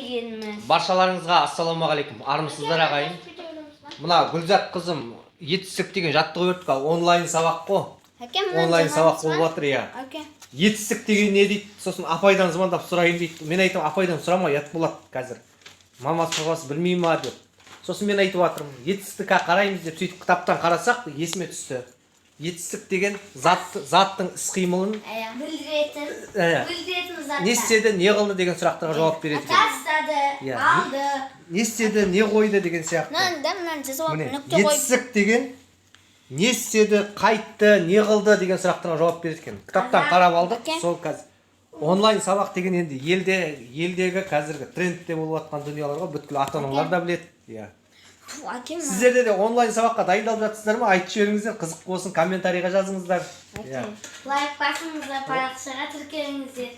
дегенimiz. Баршаларыңызға ассалаумағалейкум. Армысыздар ағайын. Мына Гүлзат қызым етістік деген жаттығу өтті. Онлайн сабақ қой. Онлайн сабақ болып жатыр, иә. Етістік деген не дейді? Сосын апайдан звондап сұрайын дейді. Мен айтам, апайдан сұрама, ят болады қазір. Мамасы папасы білмей ма деп. Сосын мен айтып жатырмын, етістікке қараймыз деп сөйтіп кітаптан қарасақ, есіме түсті. Етістік деген заттың іс-қимылын білдіретін заттар. Не істеді, не қылды деген сұрақтарға жауап береді. Тастады, алды. Не істеді, не қойды деген сияқты. Етістік деген не істеді, қайтты, не қылды деген сұрақтарға жауап береді екен. Кітаптан қарап алдық, сол қазір. Онлайн сабақ деген енді елдегі қазіргі трендте болып жатқан дүниелерге бүткіл ата-аналар да біледі. Сіздерде де онлайн сабаққа дайындалып жатсыздар ма? Айтып жіберіңіздер, қызық болсын, комментарийға жазыңыздар. Лайк басыңыздар, парақшаға тіркеліңіздер.